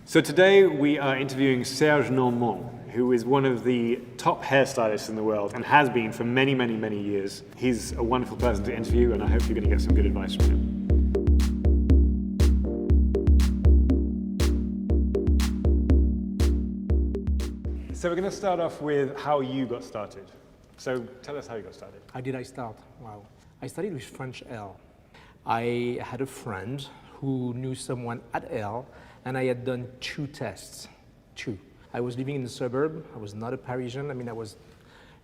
So today we are interviewing Serge Normant, who is one of the top hairstylists in the world and has been for many, many, many years. He's a wonderful person to interview, and I hope you're going to get some good advice from him. So we're going to start off with how you got started. So tell us how you got started. How did I start? Wow. I started with French L. I had a friend who knew someone at L, and I had done two tests. I was living in the suburb. I was not a Parisian. I was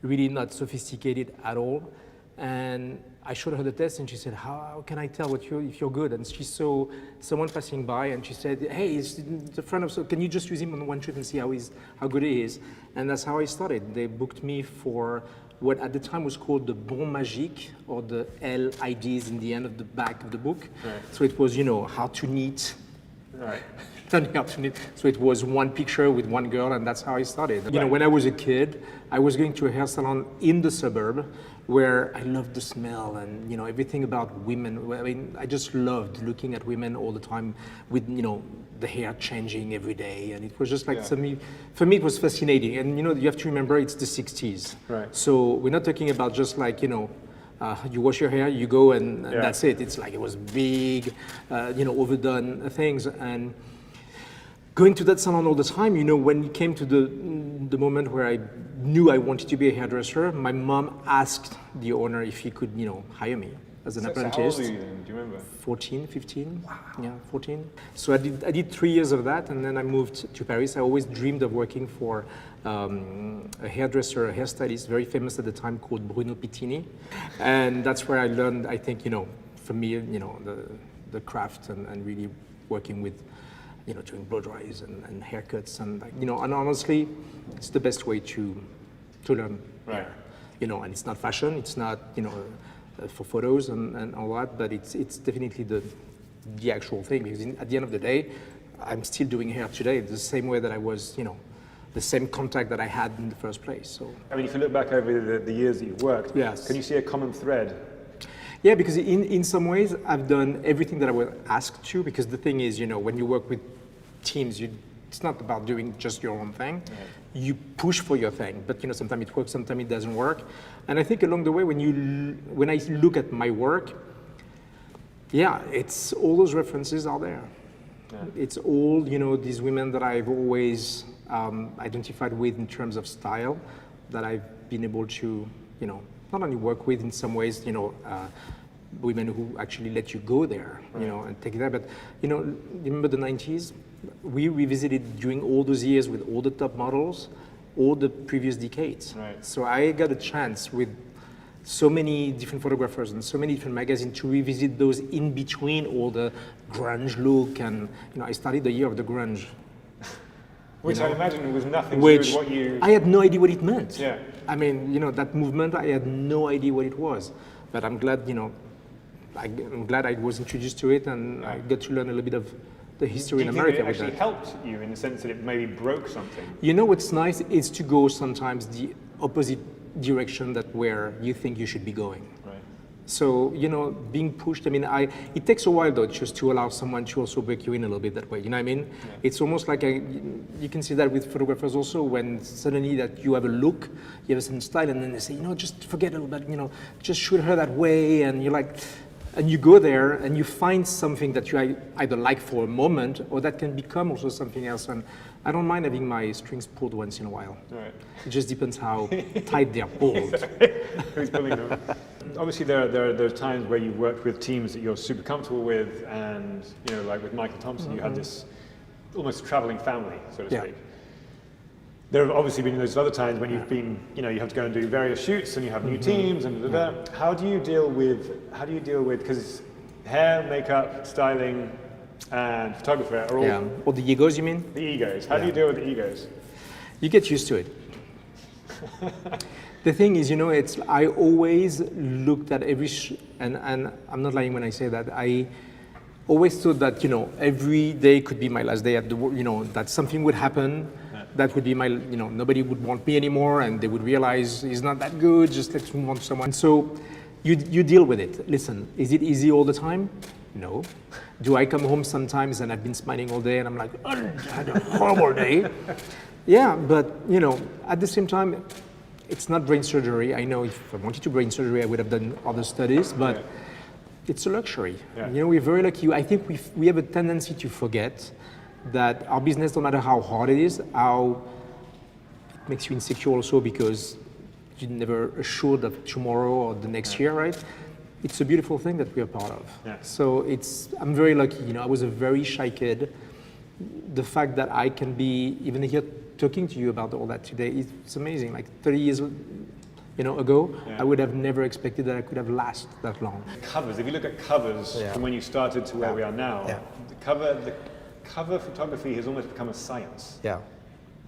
really not sophisticated at all. And I showed her the test, and she said, how can I tell if you're good? And she saw someone passing by, and she said, hey, it's a friend of, so can you just use him on one trip and see how good he is? And that's how I started. They booked me for what at the time was called the Bon Magique, or the L IDs in the end of the back of the book. Right. So it was, how to knit. Right. Turning out to knit. So it was one picture with one girl, and that's how I started. Right. When I was a kid, I was going to a hair salon in the suburb where I loved the smell and everything about women. I just loved looking at women all the time with the hair changing every day, and it was just like for me it was fascinating. And you have to remember it's the 60s. Right. So we're not talking about just like you wash your hair, you go, and that's it. It's like it was big, overdone things. And going to that salon all the time, when it came to the moment where I knew I wanted to be a hairdresser, my mom asked the owner if he could, hire me as an apprentice. So how old were you then? Do you remember? 14, 15. Wow. Yeah, 14. So I did 3 years of that, and then I moved to Paris. I always dreamed of working for a hairdresser, a hairstylist, very famous at the time, called Bruno Pittini. And that's where I learned, I think, for me, the craft and really working with, doing blow dries and haircuts. And, and honestly, it's the best way to learn. Right. And it's not fashion, it's not, for photos and all that, but it's definitely the actual thing, because at the end of the day, I'm still doing hair today the same way that I was, the same contact that I had in the first place. So if you look back over the years that you've worked, yes. Can you see a common thread? Yeah, because in some ways I've done everything that I was asked to, because the thing is, when you work with teams, it's not about doing just your own thing. Right. You push for your thing, but sometimes it works, sometimes it doesn't work. And I think along the way, when I look at my work, it's all those references are there. Yeah. It's all these women that I've always identified with in terms of style, that I've been able to not only work with in some ways, women who actually let you go there, right. And take it there. But remember the 90s? We revisited during all those years with all the top models, all the previous decades. Right. So I got a chance with so many different photographers and so many different magazines to revisit those in between all the grunge look. And I started the year of the grunge. Which I imagine was nothing to do with what you... I had no idea what it meant. Yeah. That movement, I had no idea what it was. But I'm glad, I'm glad I was introduced to it, and I got to learn a little bit of the history in America with that. Do you think it actually helped you in the sense that it maybe broke something? What's nice is to go sometimes the opposite direction that where you think you should be going. Right. So, being pushed, it takes a while though, just to allow someone to also break you in a little bit that way, Yeah. It's almost like you can see that with photographers also, when suddenly that you have a look, you have a certain style, and then they say, just forget it, but, just shoot her that way, and you're like, and you go there and you find something that you either like for a moment, or that can become also something else. And I don't mind having my strings pulled once in a while. Right. It just depends how tight they are pulled. Who's pulling them? Obviously, there are times where you've worked with teams that you're super comfortable with, and like with Michael Thompson, you had this almost traveling family, so to speak. There have obviously been those other times when you've been, you have to go and do various shoots, and you have new teams, and How do you deal with, because hair, makeup, styling, and photographer are all... Or the egos, you mean? The egos. How do you deal with the egos? You get used to it. The thing is, I always looked at every, and I'm not lying when I say that, I always thought that, every day could be my last day at the, that something would happen, that would be my, nobody would want me anymore, and they would realize he's not that good, just let's move on to someone. So you deal with it. Listen, is it easy all the time? No. Do I come home sometimes and I've been smiling all day and I'm like, oh, I had a horrible day? Yeah, but you know, at the same time, it's not brain surgery. I know if I wanted to brain surgery, I would have done other studies, but it's a luxury. Yeah. You know, we're very lucky. I think we have a tendency to forget that our business, no matter how hard it is, how it makes you insecure also because you're never assured of tomorrow or the next year, right? It's a beautiful thing that we are part of. Yeah. So I'm very lucky. You know, I was a very shy kid. The fact that I can be even here talking to you about all that today, it's amazing. Like 30 years ago, I would have never expected that I could have lasted that long. Covers, if you look at covers from when you started to where we are now, the cover photography has almost become a science. Yeah.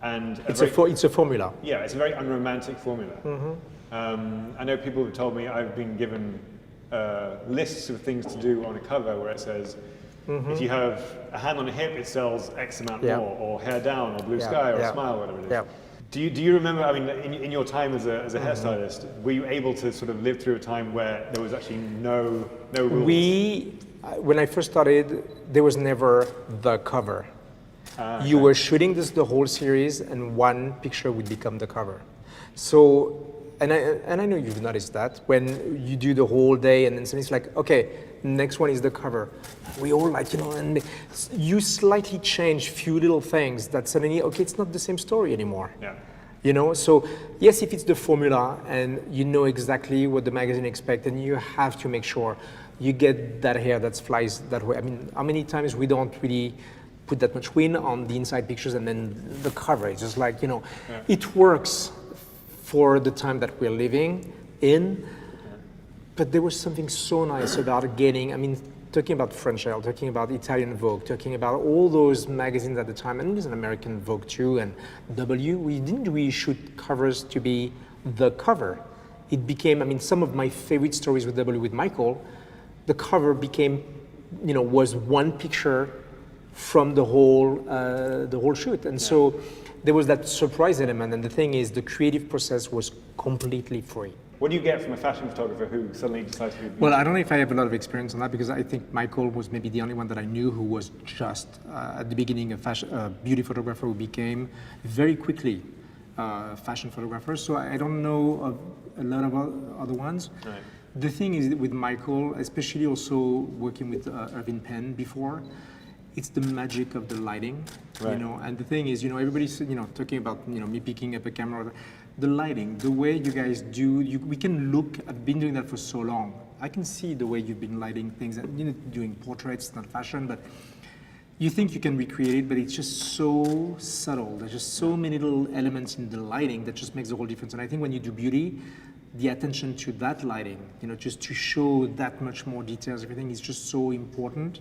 And it's a formula. Yeah, it's a very unromantic formula. I know people have told me I've been given lists of things to do on a cover where it says, if you have a hand on a hip, it sells X amount more, or hair down, or blue sky, or a smile, whatever it is. Yeah. Do you remember, I mean, in your time as a hairstylist, were you able to sort of live through a time where there was actually no rules? When I first started, there was never the cover. You were shooting the whole series, and one picture would become the cover. So, and I know you've noticed that when you do the whole day, and then suddenly it's like, okay, next one is the cover. We all like, and you slightly change few little things that suddenly, okay, it's not the same story anymore. Yeah. So yes, if it's the formula and you know exactly what the magazine expects, and you have to make sure you get that hair that flies that way. I mean, how many times we don't really put that much wind on the inside pictures and then the cover, it's just like, it works for the time that we're living in, but there was something so nice about getting, I mean, talking about French Elle, talking about Italian Vogue, talking about all those magazines at the time, and there's an American Vogue too, and W, we didn't really shoot covers to be the cover. It became, I mean, some of my favorite stories with W with Michael, the cover became, was one picture from the whole shoot. And so there was that surprise element, and the thing is, the creative process was completely free. What do you get from a fashion photographer who suddenly decides to do beauty? Well, I don't know if I have a lot of experience on that, because I think Michael was maybe the only one that I knew who was just, at the beginning, a beauty photographer who became very quickly a fashion photographer. So I don't know of a lot of other ones. Right. The thing is with Michael, especially also working with Irving Penn before, it's the magic of the lighting, right. And the thing is, everybody's, talking about, me picking up a camera, the lighting, the way you guys do, we can look, I've been doing that for so long. I can see the way you've been lighting things, and doing portraits, not fashion, but you think you can recreate it, but it's just so subtle. There's just so many little elements in the lighting that just makes the whole difference. And I think when you do beauty, the attention to that lighting, just to show that much more details, everything is just so important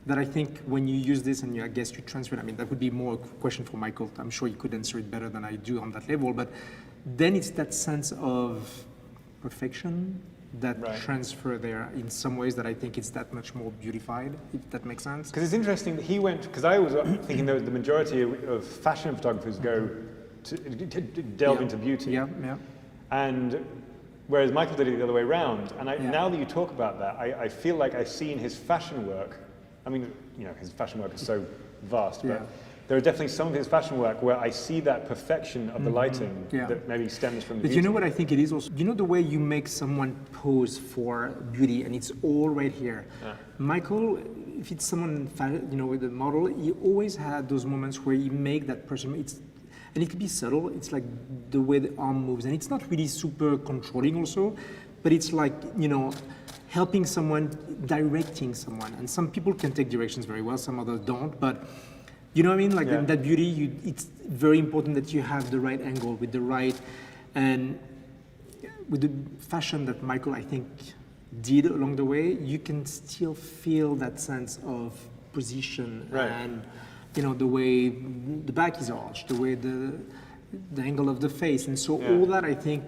that I think when you use this and I guess you transfer it, I mean, that would be more a question for Michael. I'm sure he could answer it better than I do on that level, but then it's that sense of perfection that transfer there in some ways that I think it's that much more beautified, if that makes sense. Because it's interesting that he went, because I was thinking that the majority of fashion photographers go to delve into beauty. And whereas Michael did it the other way around, and now that you talk about that, I feel like I've seen his fashion work. I mean, his fashion work is so vast, but there are definitely some of his fashion work where I see that perfection of the lighting that maybe stems from the beauty. But you know what I think it is also? The way you make someone pose for beauty, and it's all right here. Michael, if it's someone, with a model, he always had those moments where you make that person, and it could be subtle, it's like the way the arm moves, and it's not really super controlling also, but it's like, helping someone, directing someone. And some people can take directions very well, some others don't, but you know what I mean? Like in that beauty, it's very important that you have the right angle with the right, and with the fashion that Michael, I think, did along the way, you can still feel that sense of position and the way the back is arched, the way the angle of the face, and so all that, I think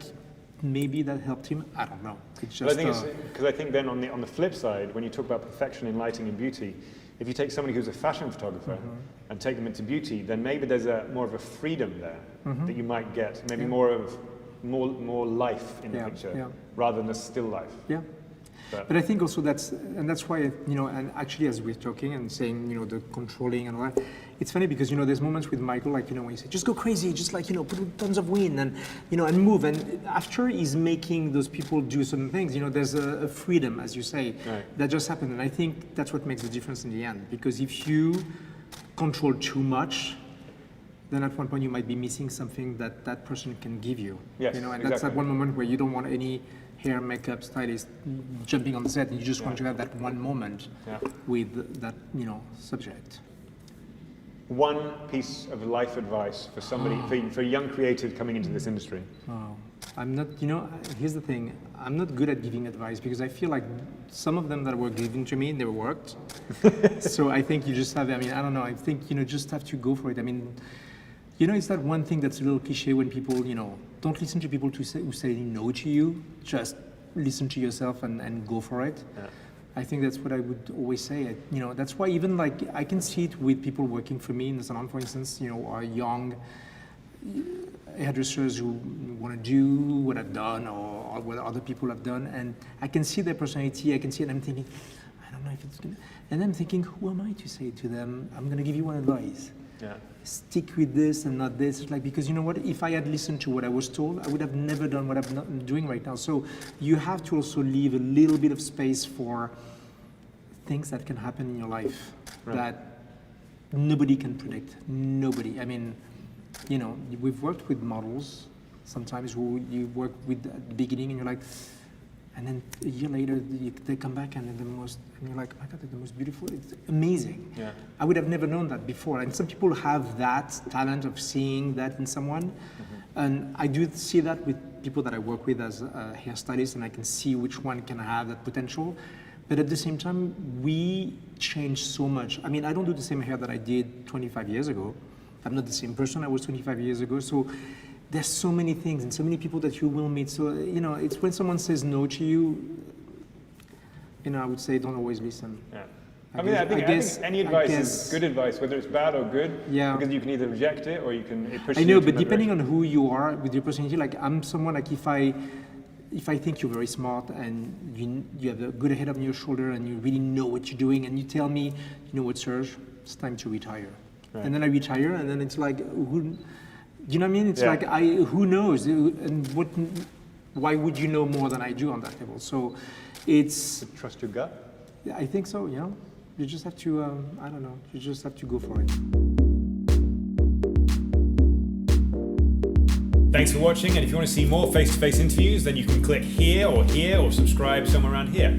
maybe that helped him. I don't know. It's just. But I think because I think then on the flip side, when you talk about perfection in lighting and beauty, if you take somebody who's a fashion photographer and take them into beauty, then maybe there's more of a freedom there that you might get, maybe more life in the picture rather than a still life. Yeah. But I think also that's why, you know, and actually as we're talking and saying, you know, the controlling and all that, it's funny because, you know, there's moments with Michael, like, you know, when he says, just go crazy, just like, you know, put tons of wind and, you know, and move. And after he's making those people do certain things, you know, there's a freedom, as you say, that just happened. And I think that's what makes the difference in the end. Because if you control too much, then at one point you might be missing something that that person can give you. Yes, you know, and exactly. that's that one moment where you don't want any hair, makeup, stylist jumping on the set, and you just want to have that one moment with that, you know, subject. One piece of life advice for somebody, for a young creative coming into this industry. Oh, I'm not, you know, here's the thing, I'm not good at giving advice because I feel like some of them that were given to me, they worked. So I think you just have, I mean, I don't know, I think, you know, just have to go for it. I mean, you know, it's that one thing that's a little cliche when people, you know, don't listen to people who say no to you, just listen to yourself and go for it. Yeah. I think that's what I would always say. You know, that's why even like I can see it with people working for me in the salon, for instance, you know, are young hairdressers who want to do what I've done or what other people have done. And I can see their personality, I can see it, and I'm thinking, I don't know if it's going to, and I'm thinking, who am I to say to them, I'm going to give you one advice. Yeah. Stick with this and not this. It's like, because you know what, if I had listened to what I was told, I would have never done what I'm doing right now. So you have to also leave a little bit of space for things that can happen in your life that nobody can predict. Nobody. I mean, you know, we've worked with models sometimes who you work with at the beginning and you're like, and then a year later they come back and they're and you're like, oh my God, they're the most beautiful. It's amazing. Yeah. I would have never known that before. And some people have that talent of seeing that in someone. And I do see that with people that I work with as a hairstylist, and I can see which one can have that potential. But at the same time, we change so much. I mean, I don't do the same hair that I did 25 years ago. I'm not the same person I was 25 years ago. So there's so many things and so many people that you will meet. So, you know, it's when someone says no to you, you know, I would say don't always listen. Yeah. I think any advice is good advice, whether it's bad or good, because you can either reject it or you can push it. I know, but depending on who you are with your personality, like I'm someone like if I think you're very smart and you have a good head on your shoulder and you really know what you're doing and you tell me, you know what, Serge, it's time to retire. Right. And then I retire and then it's like, you know what I mean? It's like, who knows? And why would you know more than I do on that level? So it's... Trust your gut? I think so, you know? You just have to, I don't know, you just have to go for it. Thanks for watching, and if you want to see more face-to-face interviews, then you can click here or subscribe somewhere around here.